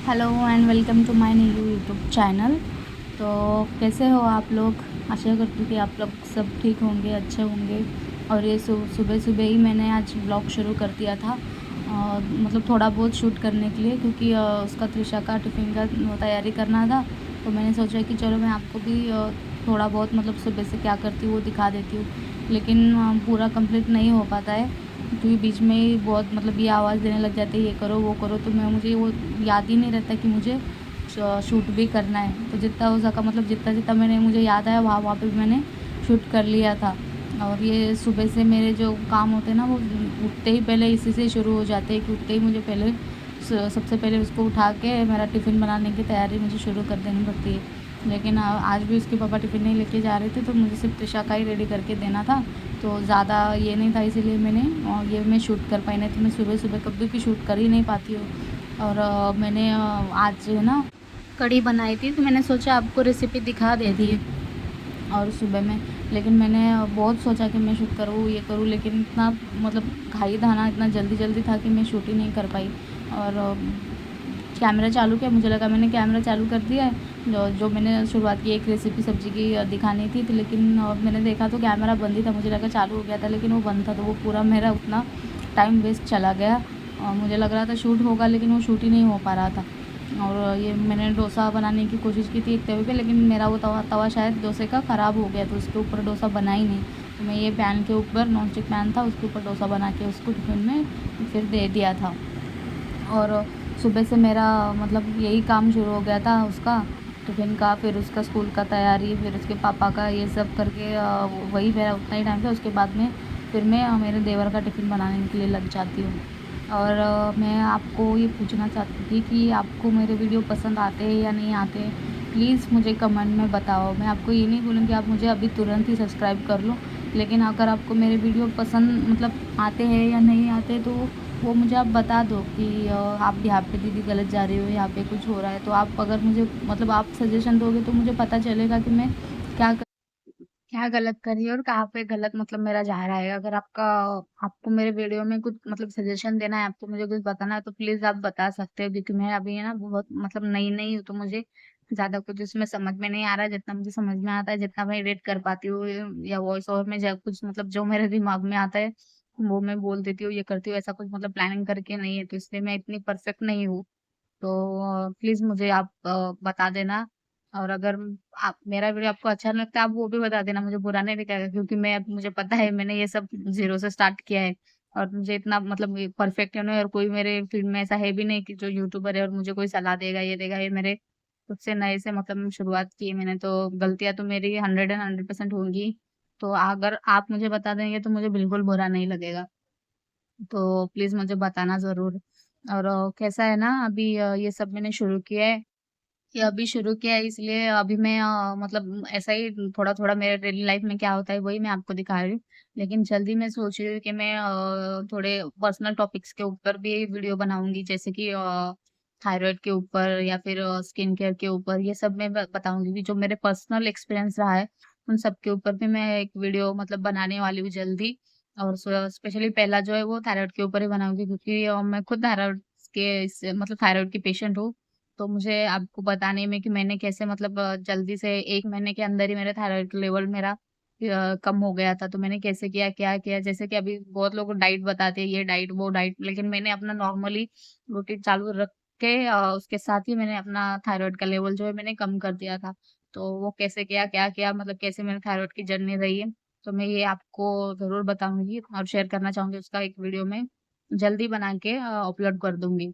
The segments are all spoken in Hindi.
Hello and welcome to my new YouTube channel. तो कैसे हो आप लोग? आशा करती हूँ कि आप लोग सब ठीक होंगे, अच्छे होंगे। और ये सुबह सुबह ही मैंने आज ब्लॉग शुरू कर दिया था, मतलब थोड़ा बहुत शूट करने के लिए, क्योंकि उसका त्रिशा का टिफ़िन का तैयारी करना था। तो मैंने सोचा कि चलो मैं आपको भी थोड़ा बहुत मतलब सुबह से क्या करती हूँ वो दिखा देती हूँ। लेकिन पूरा कंप्लीट नहीं हो पाता है, क्योंकि बीच में ही बहुत मतलब ये आवाज़ देने लग जाते हैं, ये करो वो करो, तो मुझे वो याद ही नहीं रहता कि मुझे शूट भी करना है। तो जितना हो सका मतलब जितना जितना मैंने मुझे याद आया वहाँ वहाँ पे भी मैंने शूट कर लिया था। और ये सुबह से मेरे जो काम होते हैं ना, वो उठते ही पहले इसी से शुरू हो जाते हैं कि उठते ही मुझे पहले सबसे पहले उसको उठा के मेरा टिफ़िन बनाने की तैयारी मुझे शुरू कर देनी पड़ती है। लेकिन आज भी उसके पापा टिफ़िन नहीं लेके जा रहे थे, तो मुझे सिर्फ त्रिशा का ही रेडी करके देना था। तो ज़्यादा ये नहीं था, इसीलिए मैंने ये मैं शूट कर पाई, नहीं तो मैं सुबह सुबह कभी भी शूट कर ही नहीं पाती हूँ। और मैंने आज जो है ना कढ़ी बनाई थी, तो मैंने सोचा आपको रेसिपी दिखा देती है। और सुबह में लेकिन मैंने बहुत सोचा कि मैं शूट करूँ, ये करूँ, लेकिन इतना मतलब घाई था ना, इतना जल्दी जल्दी था कि मैं शूट ही नहीं कर पाई। और कैमरा चालू किया, मुझे लगा मैंने कैमरा चालू कर दिया है। जो मैंने शुरुआत की एक रेसिपी सब्ज़ी की दिखानी थी, तो लेकिन मैंने देखा तो कैमरा बंद ही था। मुझे लगा चालू हो गया था, लेकिन वो बंद था, तो वो पूरा मेरा उतना टाइम वेस्ट चला गया। मुझे लग रहा था शूट होगा, लेकिन वो शूट ही नहीं हो पा रहा था। और ये मैंने डोसा बनाने की कोशिश की थी एक तवे पे, लेकिन मेरा वो तवा तवा शायद डोसे का ख़राब हो गया, तो उसके ऊपर डोसा बना ही नहीं। तो मैं ये पैन के ऊपर, नॉन स्टिक पैन था, उसके ऊपर डोसा बना के उसको टिफ़िन में फिर दे दिया था। और सुबह से मेरा मतलब यही काम शुरू हो गया था, उसका टिफ़िन का, फिर उसका स्कूल का तैयारी, फिर उसके पापा का, ये सब करके वही मेरा उतना ही टाइम था। उसके बाद में फिर मैं मेरे देवर का टिफ़िन बनाने के लिए लग जाती हूँ। और मैं आपको ये पूछना चाहती थी कि आपको मेरे वीडियो पसंद आते हैं या नहीं आते हैं? प्लीज़ मुझे कमेंट में बताओ। मैं आपको ये नहीं बोलूँगी आप मुझे अभी तुरंत ही सब्सक्राइब कर लो, लेकिन अगर आपको मेरे वीडियो पसंद मतलब आते हैं या नहीं आते, तो वो मुझे आप बता दो कि आप यहाँ पे दीदी गलत जा रही हो, यहाँ पे कुछ हो रहा है। तो आप अगर मुझे मतलब आप सजेशन दोगे, तो मुझे पता चलेगा कि मैं क्या क्या गलत कर रही है और कहाँ पे गलत मतलब मेरा जा रहा है। अगर आपको मेरे वीडियो में कुछ मतलब सजेशन देना है, आपको मुझे कुछ बताना है, तो प्लीज़ आप बता सकते हो, क्योंकि मैं अभी है ना बहुत मतलब नई-नई हूँ, तो मुझे ज़्यादा कुछ इसमें समझ में नहीं आ रहा है। जितना मुझे समझ में आता है, जितना मैं एडिट कर पाती हूँ या वॉइस ओवर में ज कुछ मतलब जो मेरे दिमाग में आता है, वो मैं बोल देती हूँ, ये करती हूँ। ऐसा कुछ मतलब प्लानिंग करके नहीं है, तो इसलिए मैं इतनी परफेक्ट नहीं हूँ। तो प्लीज़ मुझे आप बता देना। और अगर आप मेरा वीडियो आपको अच्छा नहीं लगता, आप वो भी बता देना, मुझे बुरा नहीं लगेगा, क्योंकि मुझे पता है मैंने ये सब ज़ीरो से स्टार्ट किया है। और मुझे इतना मतलब ये परफेक्ट नहीं है, और कोई मेरे फील्ड में ऐसा है भी नहीं कि जो यूट्यूबर है और मुझे कोई सलाह देगा, ये देगा। ये मेरे खुद से नए से मतलब शुरुआत की है मैंने, तो गलतियाँ तो मेरी 100 एंड 100% होंगी। तो अगर आप मुझे बता देंगे तो मुझे बिल्कुल बुरा नहीं लगेगा। तो प्लीज़ मुझे बताना ज़रूर। और कैसा है ना, अभी ये सब मैंने शुरू किया है। ये अभी शुरू किया है, इसलिए अभी मैं मतलब ऐसा ही थोड़ा-थोड़ा मेरे डेली लाइफ में क्या होता है वही मैं आपको दिखा रही हूँ। लेकिन जल्दी मैं सोच रही हूँ कि मैं थोड़े पर्सनल टॉपिक्स के ऊपर भी वीडियो बनाऊँगी, जैसे कि थायरॉइड के ऊपर या फिर स्किन केयर के ऊपर, ये सब मैं ब बताऊँगी कि जो मेरे पर्सनल एक्सपीरियंस रहा है, उन सब के ऊपर भी मैं एक वीडियो मतलब बनाने वाली हूँ जल्दी। और स्पेशली पहला जो है वो थायरॉइड के ऊपर ही बनाऊँगी, क्योंकि मैं खुद थायरॉइड के इस मतलब थायरॉइड की पेशेंट हूँ। तो मुझे आपको बताने में कि मैंने कैसे मतलब जल्दी से 1 महीने के अंदर ही मेरा थायरॉइड लेवल मेरा कम हो गया था। तो मैंने कैसे किया, क्या किया, जैसे कि अभी बहुत लोग डाइट बताते हैं, ये डाइट, वो डाइट, लेकिन मैंने अपना नॉर्मली रूटीन चालू रख के उसके साथ ही मैंने अपना थायरॉइड का लेवल जो है मैंने कम कर दिया था। तो वो कैसे किया, क्या किया, मतलब कैसे मेरी थायरॉइड की जर्नी रही है, तो मैं ये आपको ज़रूर बताऊँगी और शेयर करना चाहूँगी। उसका एक वीडियो मैं जल्दी बना के अपलोड कर दूँगी।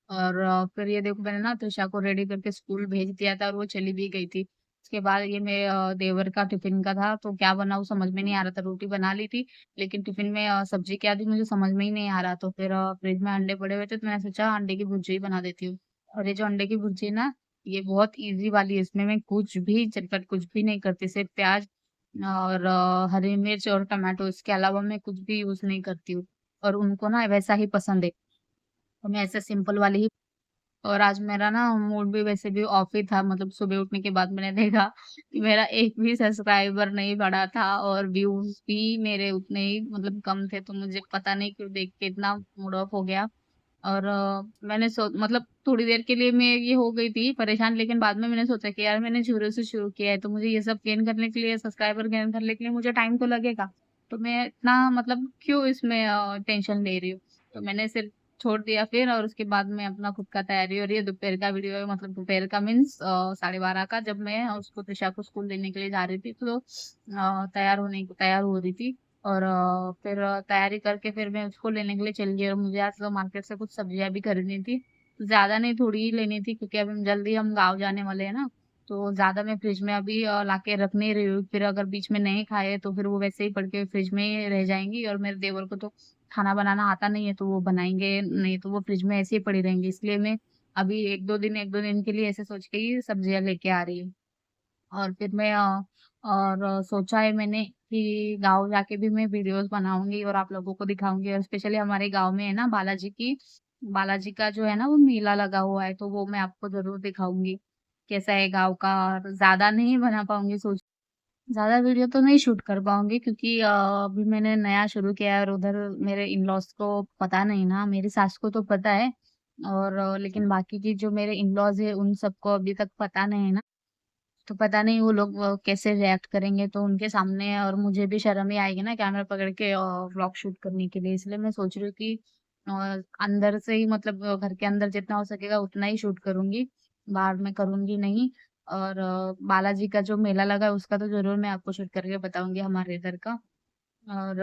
और फिर ये देखो, मैंने ना त्रिशा को रेडी करके स्कूल भेज दिया था और वो चली भी गई थी। उसके बाद ये मेरे देवर का टिफ़िन का था, तो क्या बनाऊँ समझ में नहीं आ रहा था। रोटी बना ली थी, लेकिन टिफ़िन में सब्ज़ी क्या दूँ मुझे समझ में ही नहीं आ रहा। तो फिर फ्रिज में अंडे पड़े हुए थे, तो मैंने सोचा अंडे की भुर्जी ही बना देती हूँ। और ये जो अंडे की भुर्जी है ना, ये बहुत ईज़ी वाली है। इसमें मैं कुछ भी चटपट कुछ भी नहीं करती, सिर्फ़ प्याज़ और हरी मिर्च और टमाटो, इसके अलावा मैं कुछ भी यूज़ नहीं करती हूँ। और उनको ना वैसा ही पसंद है, तो मैं ऐसे सिंपल वाली ही। और आज मेरा ना मूड भी वैसे भी ऑफ ही था, मतलब सुबह उठने के बाद मैंने देखा कि मेरा एक भी सब्सक्राइबर नहीं बढ़ा था और व्यूज़ भी मेरे उतने ही मतलब कम थे, तो मुझे पता नहीं क्यों देख के इतना मूड ऑफ हो गया। और मैंने मतलब थोड़ी देर के लिए मैं ये हो गई थी परेशान, लेकिन बाद में मैंने सोचा कि यार मैंने ज़ीरो से शुरू किया है, तो मुझे ये सब गेन करने के लिए, सब्सक्राइबर गेन करने के लिए मुझे टाइम तो लगेगा। तो मैं इतना मतलब क्यों इसमें टेंशन ले रही हूँ? तो मैंने सिर्फ छोड़ दिया फिर, और उसके बाद मैं अपना खुद का तैयारी, और ये दोपहर का वीडियो है, मतलब दोपहर का मीन्स 12:30 का, जब मैं उसको त्रिशा को स्कूल लेने के लिए जा रही थी, तो तैयार हो रही थी। और फिर तैयारी करके फिर मैं उसको लेने के लिए चली गई, और मुझे आज तो मार्केट से कुछ सब्जियां भी खरीदनी थी। तो ज्यादा नहीं, थोड़ी ही लेनी थी, क्योंकि अभी जल्दी हम गाँव जाने वाले हैं ना। तो ज्यादा मैं फ्रिज में अभी लाके रख नहीं रही हूँ, फिर अगर बीच में नहीं खाए तो फिर वो वैसे ही पड़ के फ्रिज में ही रह जाएंगी, और मेरे देवर को तो खाना बनाना आता नहीं है, तो वो बनाएंगे नहीं, तो वो फ्रिज में ऐसे ही पड़ी रहेंगी। इसलिए मैं अभी एक दो दिन के लिए ऐसे सोच के ही सब्जियां लेके आ रही हूँ। और फिर मैं सोचा है मैंने कि गाँव जाके भी मैं वीडियोस बनाऊँगी और आप लोगों को दिखाऊँगी, और स्पेशली हमारे गाँव में है ना बालाजी का जो है ना वो मेला लगा हुआ है, तो वो मैं आपको ज़रूर दिखाऊँगी, कैसा है गाँव का। और ज़्यादा नहीं बना पाऊँगी, ज़्यादा वीडियो तो नहीं शूट कर पाऊँगी, क्योंकि अभी मैंने नया शुरू किया है, और उधर मेरे इन-लॉज़ को पता नहीं ना, मेरी सास को तो पता है, और लेकिन बाकी की जो मेरे इन-लॉज़ हैं उन सबको अभी तक पता नहीं है ना। तो पता नहीं वो लोग कैसे रिएक्ट करेंगे, तो उनके सामने और मुझे भी शर्म ही आएगी ना कैमरा पकड़ के व्लॉग शूट करने के लिए। इसलिए मैं सोच रही हूँ कि अ, अंदर से ही, मतलब घर के अंदर जितना हो सकेगा उतना ही शूट करूंगी, बाहर में करूंगी नहीं। और बालाजी का जो मेला लगा है उसका तो जरूर मैं आपको शूट करके बताऊंगी, हमारे इधर का। और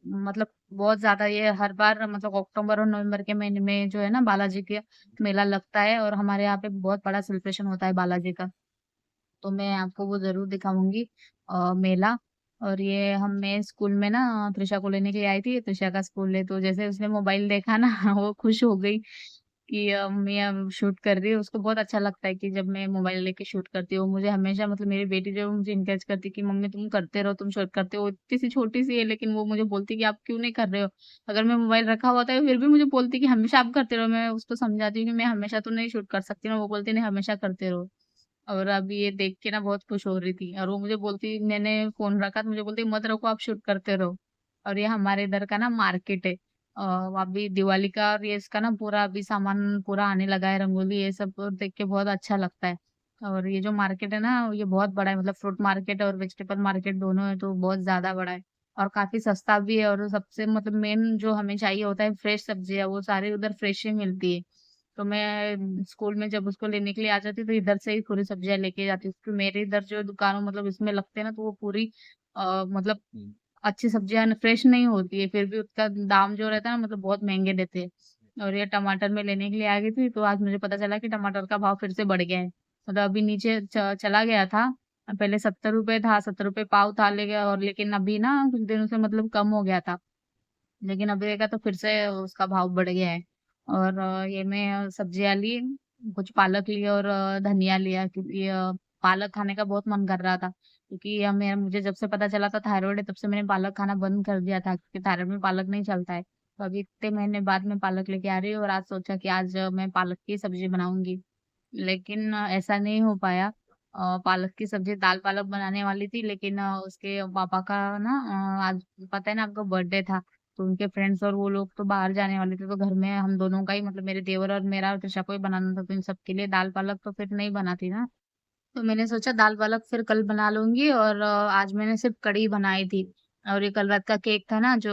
मतलब बहुत ज्यादा ये हर बार, मतलब अक्टूबर और नवंबर के महीने में जो है ना बालाजी के मेला लगता है, और हमारे यहाँ पे बहुत बड़ा सेलिब्रेशन होता है बालाजी का। तो मैं आपको वो ज़रूर दिखाऊँगी मेला। और ये मैं स्कूल में ना त्रिशा को लेने के लिए आई थी, त्रिशा का स्कूल है, तो जैसे उसने मोबाइल देखा ना वो खुश हो गई कि मैं अब शूट कर रही हूँ। उसको बहुत अच्छा लगता है कि जब मैं मोबाइल लेके शूट करती हूँ। मुझे हमेशा, मतलब मेरी बेटी जो है वो मुझे एनकरेज करती है कि मम्मी तुम करते रहो, तुम शूट करते हो। इतनी सी छोटी-सी है, लेकिन वो मुझे बोलती है कि आप क्यों नहीं कर रहे हो? अगर मैं मोबाइल रखा हुआ था फिर भी मुझे बोलती है कि हमेशा आप करते रहो। मैं उसको समझाती हूँ कि मैं हमेशा तो नहीं शूट कर सकती ना, वो बोलती है नहीं हमेशा करते रहो। और अभी ये देख के ना बहुत खुश हो रही थी, और वो मुझे बोलती, मैंने फोन रखा तो मुझे बोलती मत रखो, आप शूट करते रहो। और ये हमारे इधर का ना मार्केट है, अभी दिवाली का, और ये इसका ना पूरा अभी सामान पूरा आने लगा है, रंगोली ये सब, और देख के बहुत अच्छा लगता है। और ये जो मार्केट है ना ये बहुत बड़ा है, मतलब फ्रूट मार्केट और वेजिटेबल मार्केट दोनों है, तो बहुत ज्यादा बड़ा है। और काफी सस्ता भी है, और सबसे मतलब मेन जो हमें चाहिए होता है फ्रेश सब्जी है, वो सारी उधर फ्रेश ही मिलती है। तो मैं स्कूल में जब उसको लेने के लिए आ जाती तो इधर से ही पूरी सब्जियां लेके जाती, क्योंकि मेरे इधर जो दुकानों, मतलब इसमें लगते हैं ना, तो वो पूरी मतलब अच्छी सब्जियां फ्रेश नहीं होती है, फिर भी उसका दाम जो रहता है ना, मतलब बहुत महंगे देते हैं। और ये टमाटर में लेने के लिए आ गई थी, तो आज मुझे पता चला कि टमाटर का भाव फिर से बढ़ गया है, मतलब अभी नीचे चला गया था। पहले 70 रुपए था, 70 रुपए पाव था, और लेकिन अभी ना कुछ दिनों से मतलब कम हो गया था, लेकिन अभी देखा तो फिर से उसका भाव बढ़ गया है। और ये मैं सब्जियां ली, कुछ पालक ली, और धनिया लिया, क्योंकि पालक खाने का बहुत मन कर रहा था, क्योंकि मुझे जब से पता चला था थायराइड है, तब से मैंने पालक खाना बंद कर दिया था, क्योंकि थायराइड में पालक नहीं चलता है। तो अभी इतने महीने बाद मैं पालक लेके आ रही हूँ, और आज सोचा कि आज मैं पालक की सब्जी बनाऊंगी, लेकिन ऐसा नहीं हो पाया। पालक की सब्जी, दाल पालक बनाने वाली थी, लेकिन उसके पापा का ना आज पता है ना आपका बर्थडे था, तो उनके फ्रेंड्स और वो लोग तो बाहर जाने वाले थे, तो घर में हम दोनों का ही, मतलब मेरे देवर और मेरा और त्रिशा को ही बनाना था, तो इन सबके लिए दाल पालक तो फिर नहीं बनाती ना। तो मैंने सोचा दाल पालक फिर कल बना लूंगी, और आज मैंने सिर्फ कढ़ी बनाई थी। और ये कल रात का केक था ना जो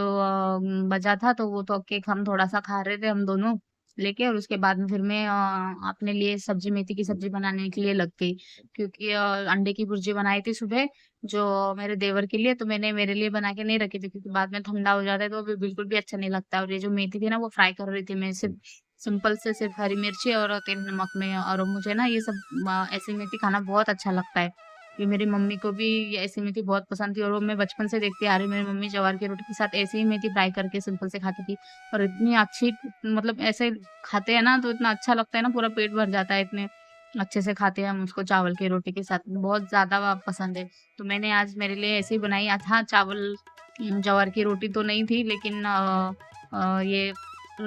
बचा था, तो वो तो केक हम थोड़ा सा खा रहे थे हम दोनों लेके, और उसके बाद में फिर मैं अपने लिए सब्जी, मेथी की सब्जी बनाने के लिए लग गई, क्योंकि अंडे की भुर्जी बनाई थी सुबह जो मेरे देवर के लिए, तो मैंने मेरे लिए बना के नहीं रखी थी, क्योंकि बाद में ठंडा हो जाता है तो बिल्कुल भी अच्छा नहीं लगता। और ये जो मेथी थी ना वो फ्राई कर रही थी मैं, सिर्फ सिंपल से सिर्फ हरी मिर्ची और तेल नमक में। और मुझे ना ये सब ऐसी मेथी खाना बहुत अच्छा लगता है, कि मेरी मम्मी को भी ये ऐसी मेथी बहुत पसंद थी, और वो मैं बचपन से देखती आ रही हूँ, मेरी मम्मी ज्वार की रोटी के साथ ऐसे ही मेथी फ्राई करके सिंपल से खाती थी। और इतनी अच्छी, मतलब ऐसे खाते हैं ना तो इतना अच्छा लगता है ना, पूरा पेट भर जाता है, इतने अच्छे से खाते हैं हम उसको चावल की रोटी के साथ, बहुत ज्यादा पसंद है। तो मैंने आज मेरे लिए ऐसे ही बनाई। आज हाँ चावल, ज्वार की रोटी तो नहीं थी, लेकिन ये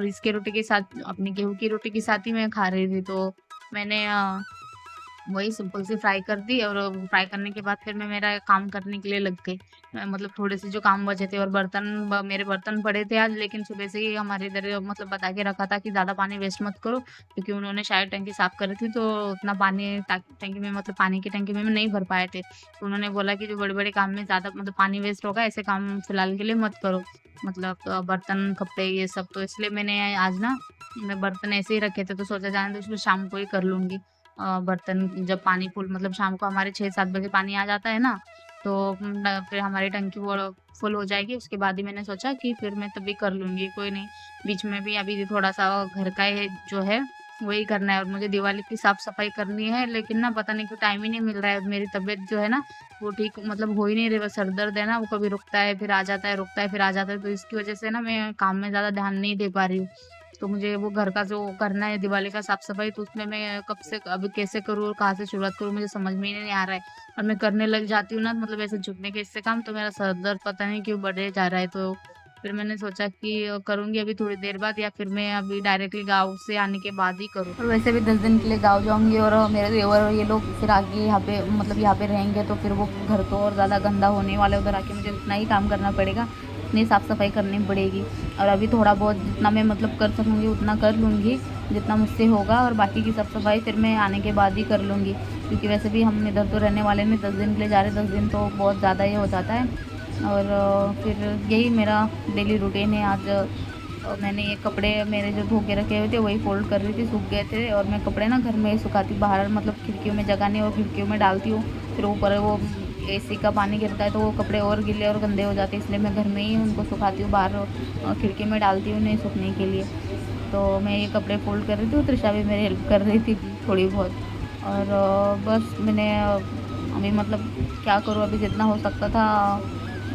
इसके रोटी के साथ, अपनी गेहूं की रोटी के साथ ही मैं खा रही थी, तो मैंने वही सिंपल सी फ्राई कर दी और फ्राई करने के बाद फिर मैं मेरा काम करने के लिए लग गई। मतलब थोड़े से जो काम बचे थे और मेरे बर्तन पड़े थे आज, लेकिन सुबह से ही हमारे इधर मतलब बता के रखा था कि ज़्यादा पानी वेस्ट मत करो, क्योंकि उन्होंने शायद टंकी साफ़ करी थी, तो उतना पानी टंकी में मतलब पानी की टंकी में नहीं भर पाए थे। तो उन्होंने बोला कि जो बड़े-बड़े काम में ज़्यादा मतलब पानी वेस्ट होगा, ऐसे काम फिलहाल के लिए मत करो। मतलब बर्तन, कपड़े ये सब, तो इसलिए मैंने आज ना मैं बर्तन ऐसे ही रखे थे, तो सोचा जाने दो, इसको शाम को ही कर लूँगी। बर्तन जब पानी फुल मतलब शाम को हमारे 6-7 बजे पानी आ जाता है ना, तो फिर हमारी टंकी वो फुल हो जाएगी, उसके बाद ही मैंने सोचा कि फिर मैं तभी कर लूँगी, कोई नहीं। बीच में भी अभी थोड़ा-सा घर का है जो है, वही करना है और मुझे दिवाली की साफ-सफाई करनी है, लेकिन ना पता नहीं क्यों टाइम ही नहीं मिल रहा है। मेरी तबीयत जो है ना, वो ठीक मतलब हो ही नहीं रही, बस सर दर्द है ना, वो कभी रुकता है, फिर आ जाता है, रुकता है, फिर आ जाता है, तो इसकी वजह से ना मैं काम में ज़्यादा ध्यान नहीं दे पा रही हूँ। तो मुझे वो घर का जो करना है दिवाली का साफ-सफाई, तो उसमें मैं कब से अभी कैसे करूँ और कहाँ से शुरुआत करूँ, मुझे समझ में ही नहीं आ रहा है। और मैं करने लग जाती हूँ ना मतलब ऐसे झुकने के इससे काम, तो मेरा सर दर्द पता नहीं क्यों बढ़े जा रहा है। तो फिर मैंने सोचा कि करूँगी अभी थोड़ी देर बाद, या फिर मैं अभी डायरेक्टली गाँव से आने के बाद ही करूँ। और वैसे भी 10 दिन के लिए गाँव जाऊँगी और मेरे देवर और ये लोग फिर आगे यहाँ पे मतलब यहाँ पे रहेंगे, तो फिर वो घर तो और ज़्यादा गंदा होने वाला है, उधर आके मुझे उतना ही काम करना पड़ेगा, उतनी साफ़-सफाई करनी पड़ेगी। और अभी थोड़ा बहुत जितना मैं मतलब कर सकूँगी उतना कर लूँगी, जितना मुझसे होगा, और बाकी की साफ़-सफाई फिर मैं आने के बाद ही कर लूँगी, क्योंकि वैसे भी हम इधर तो रहने वाले नहीं, 10 दिन के लिए जा रहे हैं, 10 दिन तो बहुत ज़्यादा ही हो जाता है। और फिर यही मेरा डेली रूटीन है। आज मैंने ये कपड़े मेरे जो धो के रखे हुए थे वही फ़ोल्ड कर रही थी, सूख गए थे, और मैं कपड़े ना घर में ही सुखाती, बाहर मतलब खिड़कियों में जगह नहीं और खिड़कियों में डालती हूँ, फिर ऊपर वो एसी का पानी गिरता है तो वो कपड़े और गीले और गंदे हो जाते हैं, इसलिए मैं घर में ही उनको सुखाती हूँ, बाहर खिड़की में डालती हूँ नहीं सूखने के लिए। तो मैं ये कपड़े फ़ोल्ड कर रही थी और तृषा भी मेरी हेल्प कर रही थी थोड़ी बहुत। और बस मैंने अभी मतलब क्या करूँ, अभी जितना हो सकता था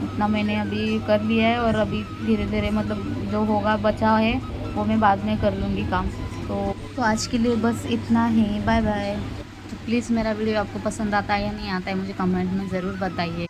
उतना मैंने अभी कर लिया है, और अभी धीरे-धीरे मतलब जो होगा बचा है वो मैं बाद में कर लूँगी काम। तो आज के लिए बस इतना ही, बाय बाय। तो प्लीज़ मेरा वीडियो आपको पसंद आता है या नहीं आता है, मुझे कमेंट में ज़रूर बताइए।